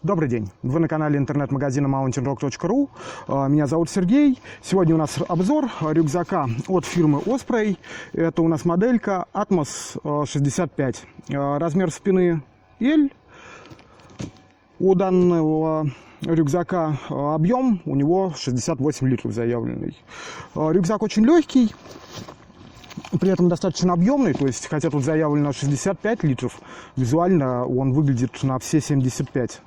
Добрый день, вы на канале интернет-магазина mountainrock.ru. Меня зовут Сергей. Сегодня у нас обзор рюкзака от фирмы Osprey. Это у нас моделька Atmos 65. Размер спины L. У данного рюкзака объем у него 68 литров заявленный. Рюкзак очень легкий, при этом достаточно объемный, то есть, хотя тут заявлено 65 литров, визуально он выглядит на все 75.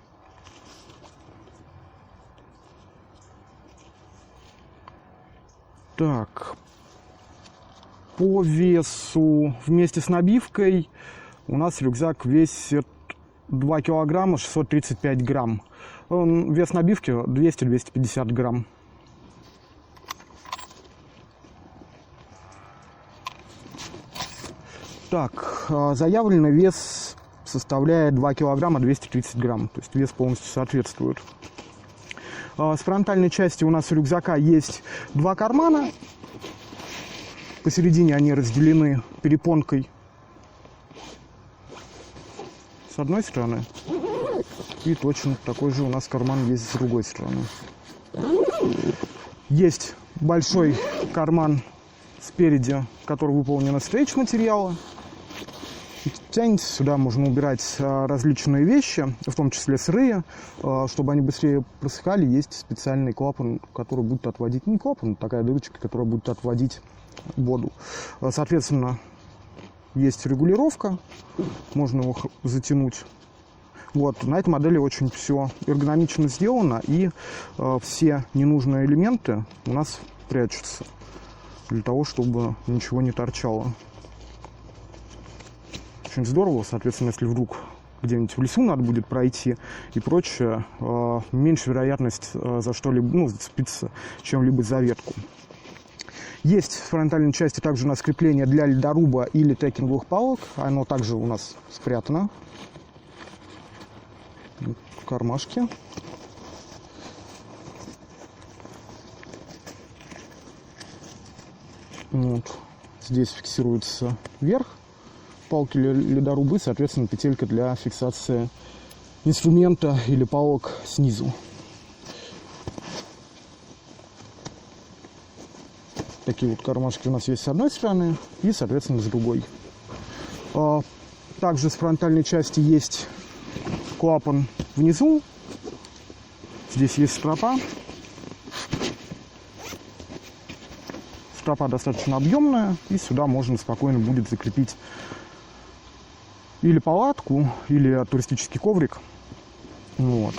Так, по весу вместе с набивкой у нас рюкзак весит 2 килограмма 635 грамм. Вес набивки 200-250 грамм. Так, заявленный вес составляет 2 килограмма 230 грамм, то есть вес полностью соответствует. С фронтальной части у нас у рюкзака есть два кармана. Посередине они разделены перепонкой с одной стороны. И точно такой же у нас карман есть с другой стороны. Есть большой карман спереди, который выполнен из стрейч-материала. Тянется сюда, можно убирать различные вещи, в том числе сырые, чтобы они быстрее просыхали. Есть специальный клапан, который будет отводить, не клапан, такая дырочка, которая будет отводить воду. Соответственно, есть регулировка, можно его затянуть. Вот, на этой модели очень все эргономично сделано, и все ненужные элементы у нас прячутся, для того, чтобы ничего не торчало. Очень здорово, соответственно, если вдруг где-нибудь в лесу надо будет пройти и прочее, меньше вероятность за что-либо, зацепиться чем-либо за ветку. Есть в фронтальной части также у нас крепление для ледоруба или трекинговых палок. Оно также у нас спрятано в кармашке. Вот. Здесь фиксируется верх палки ледорубы, соответственно, петелька для фиксации инструмента или палок снизу. Такие вот кармашки у нас есть с одной стороны и, соответственно, с другой. Также с фронтальной части есть клапан внизу. Здесь есть стропа. Стропа достаточно объемная, и сюда можно спокойно будет закрепить или палатку, или туристический коврик. Вот.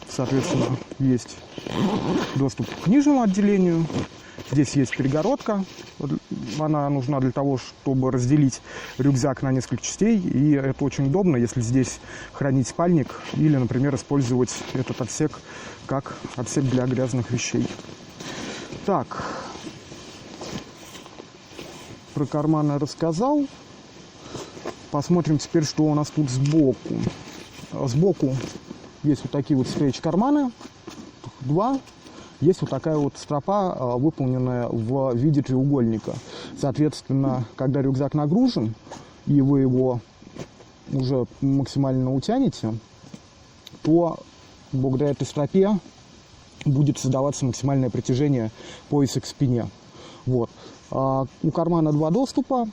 Соответственно, есть доступ к нижнему отделению. Здесь есть перегородка. Она нужна для того, чтобы разделить рюкзак на несколько частей. И это очень удобно, если здесь хранить спальник или, например, использовать этот отсек как отсек для грязных вещей. Так, про карманы рассказал. Посмотрим теперь, что у нас тут сбоку. Сбоку есть вот такие вот стрейч-карманы. Два. Есть вот такая вот стропа, выполненная в виде треугольника. Соответственно, когда рюкзак нагружен, и вы его уже максимально утянете, то благодаря этой стропе будет создаваться максимальное притяжение пояса к спине. Вот. У кармана два доступа,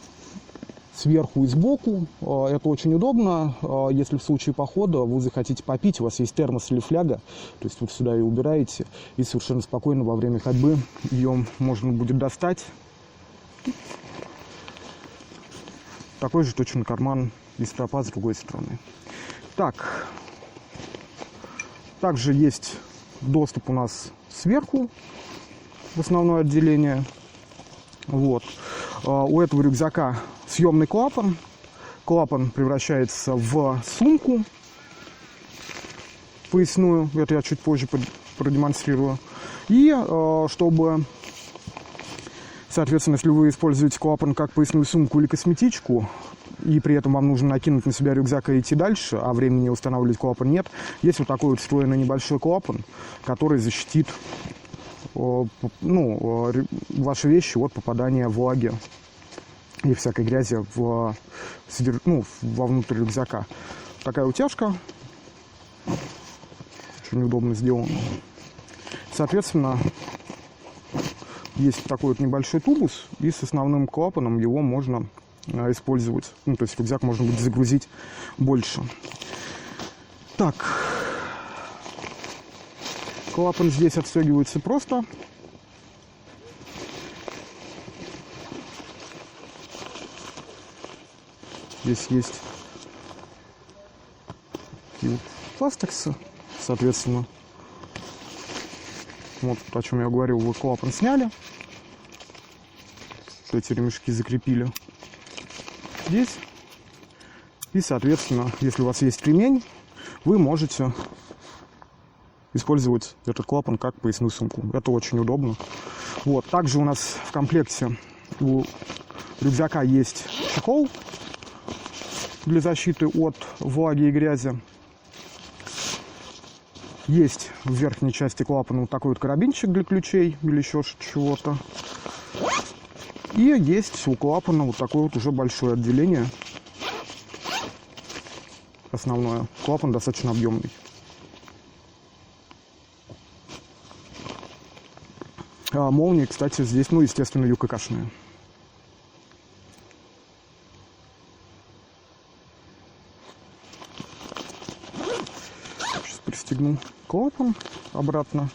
сверху и сбоку. Это очень удобно, если в случае похода вы захотите попить, у вас есть термос или фляга, то есть вы сюда ее убираете, и совершенно спокойно во время ходьбы ее можно будет достать. Такой же точно карман и стропа с другой стороны. Так, также есть доступ у нас сверху в основное отделение. Вот. У этого рюкзака съемный клапан. Клапан превращается в сумку поясную. Это я чуть позже продемонстрирую. И чтобы, соответственно, если вы используете клапан как поясную сумку или косметичку, и при этом вам нужно накинуть на себя рюкзак и идти дальше, а времени устанавливать клапан нет, есть вот такой вот встроенный небольшой клапан, который защитит ваши вещи от попадания влаги и всякой грязи вовнутрь рюкзака. Такая утяжка. Очень удобно сделано. Соответственно, есть такой вот небольшой тубус, и с основным клапаном его можно использовать. Ну, то есть рюкзак можно будет загрузить больше. Так. Клапан здесь отстегивается просто. Здесь есть такие вот пластиксы, соответственно. Вот о чем я говорил, вы клапан сняли. Эти ремешки закрепили здесь. И, соответственно, если у вас есть ремень, вы можете использовать этот клапан как поясную сумку. Это очень удобно. Вот. Также у нас в комплекте у рюкзака есть чехол для защиты от влаги и грязи. Есть в верхней части клапана вот такой вот карабинчик для ключей или еще чего-то. И есть у клапана вот такое вот уже большое отделение. Основное. Клапан достаточно объемный. А молнии, кстати, здесь, ну, естественно, ЮККшные. Сейчас пристегну клапан обратно.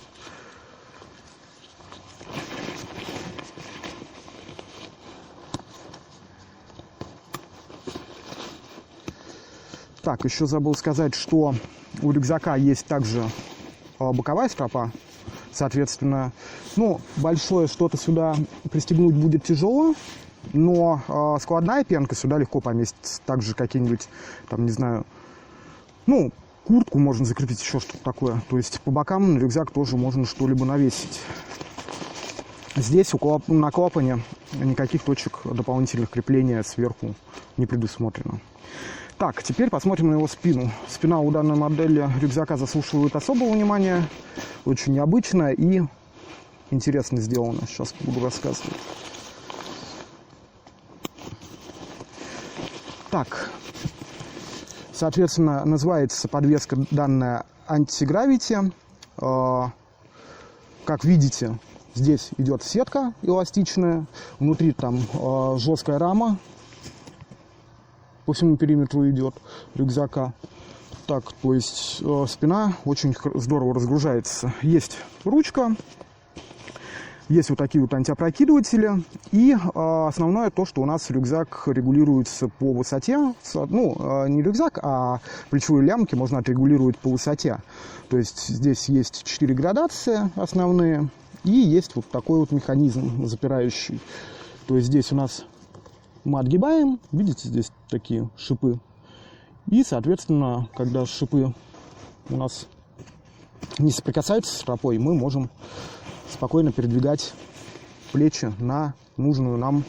Так, еще забыл сказать, что у рюкзака есть также боковая стропа. Соответственно, ну, большое что-то сюда пристегнуть будет тяжело, но складная пенка сюда легко поместится. Также какие-нибудь, там, не знаю, ну, куртку можно закрепить, еще что-то такое. То есть по бокам на рюкзак тоже можно что-либо навесить. Здесь на клапане никаких точек дополнительных крепления сверху не предусмотрено. Так, теперь посмотрим на его спину. Спина у данной модели рюкзака заслуживает особого внимания. Очень необычная и интересно сделана. Сейчас буду рассказывать. Так, соответственно, называется подвеска данная антигравити. Как видите, здесь идет сетка эластичная. Внутри там жесткая рама. По всему периметру идет рюкзака. Так, то есть спина очень здорово разгружается. Есть ручка, есть вот такие вот антиопрокидыватели. И основное то, что у нас рюкзак регулируется по высоте. Ну, не рюкзак, а плечевые лямки можно отрегулировать по высоте. То есть здесь есть 4 градации основные. И есть вот такой вот механизм запирающий. То есть здесь у нас мы отгибаем, видите, здесь такие шипы. И, соответственно, когда шипы у нас не соприкасаются с стропой, мы можем спокойно передвигать плечи на нужную нам,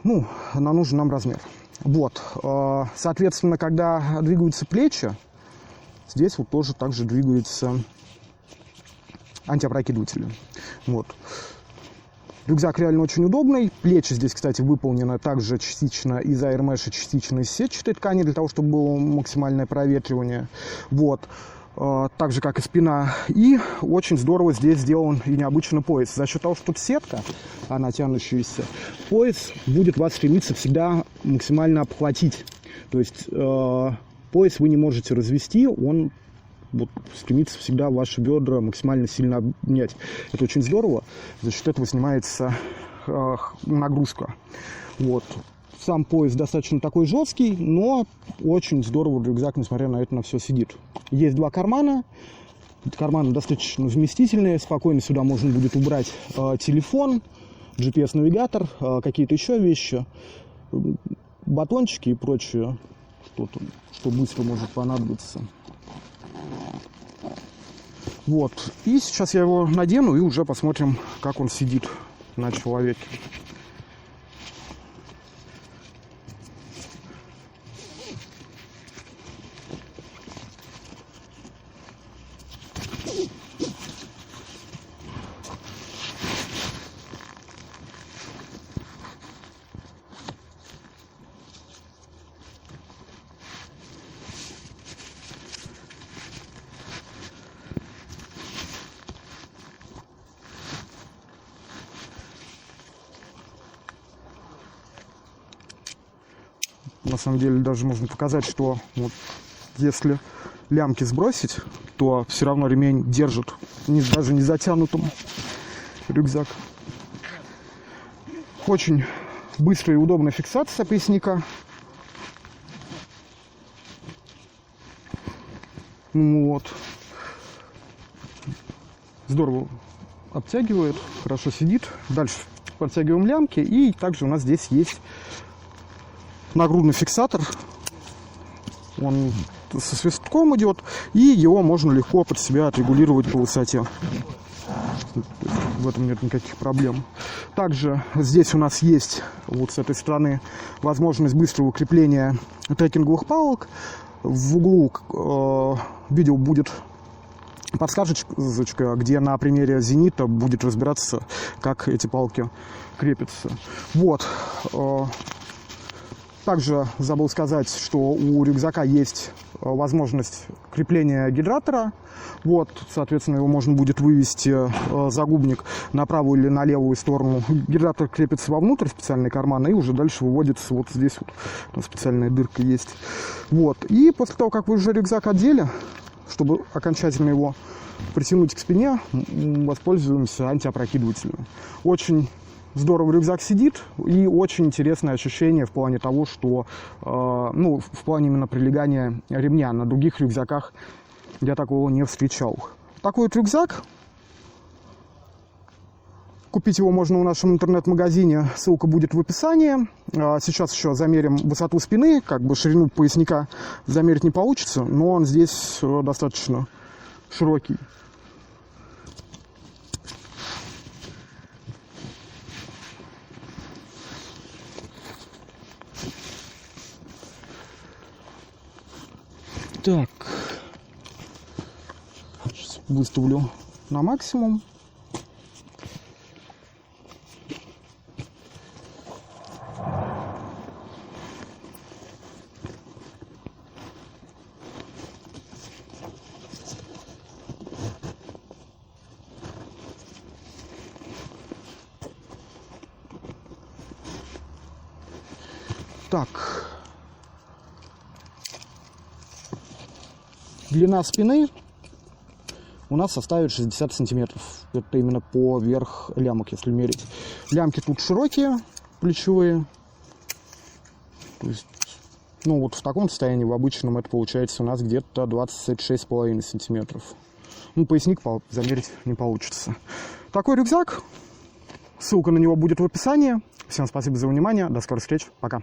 ну, на нужный нам размер. Вот, соответственно, когда двигаются плечи, здесь вот тоже также двигаются антиопрокидыватели. Вот. Рюкзак реально очень удобный. Плечи здесь, кстати, выполнены также частично из аэрмеша, частично из сетчатой ткани, для того, чтобы было максимальное проветривание. Вот. Так же, как и спина. И очень здорово здесь сделан и необычный пояс. За счет того, что тут сетка, она тянущаяся, пояс будет вас стремиться всегда максимально обхватить. То есть пояс вы не можете развести, он вот стремится всегда ваши бедра максимально сильно обнять. Это очень здорово. За счет этого снимается нагрузка. Вот. Сам пояс достаточно такой жесткий, но очень здорово рюкзак, несмотря на это, на все сидит. Есть 2 кармана. Карманы достаточно вместительные. Спокойно сюда можно будет убрать телефон, GPS-навигатор, какие-то еще вещи, батончики и прочее, что быстро может понадобиться. Вот. И сейчас я его надену и уже посмотрим, как он сидит на человеке. На самом деле даже можно показать, что вот если лямки сбросить, то все равно ремень держит, даже не затянутым рюкзак. Очень быстрая и удобная фиксация поясника. Вот. Здорово обтягивает, хорошо сидит. Дальше подтягиваем лямки. И также у нас здесь есть нагрудный фиксатор. Он со свистком идет. И его можно легко под себя отрегулировать по высоте. В этом нет никаких проблем. Также здесь у нас есть вот с этой стороны возможность быстрого крепления трекинговых палок. В углу видео будет подсказочка, где на примере Зенита будет разбираться, как эти палки крепятся. Вот. Также забыл сказать, что у рюкзака есть возможность крепления гидратора. Вот, соответственно, его можно будет вывести загубник на правую или на левую сторону. Гидратор крепится вовнутрь, специальный карман, и уже дальше выводится вот здесь вот. Там специальная дырка есть. Вот. И после того, как вы уже рюкзак одели, чтобы окончательно его притянуть к спине, воспользуемся антиопрокидывателем. Очень здорово рюкзак сидит, и очень интересное ощущение в плане того, что, ну, в плане именно прилегания ремня. На других рюкзаках я такого не встречал. Такой вот рюкзак. Купить его можно в нашем интернет-магазине, ссылка будет в описании. Сейчас еще замерим высоту спины, как бы ширину поясника замерить не получится, но он здесь достаточно широкий. Так, сейчас выставлю на максимум. Так, длина спины у нас составит 60 сантиметров. Это именно поверх лямок, если мерить. Лямки тут широкие, плечевые. То есть, ну вот в таком состоянии, в обычном, это получается у нас где-то 26,5 сантиметров. Ну, поясник замерить не получится. Такой рюкзак. Ссылка на него будет в описании. Всем спасибо за внимание. До скорых встреч. Пока.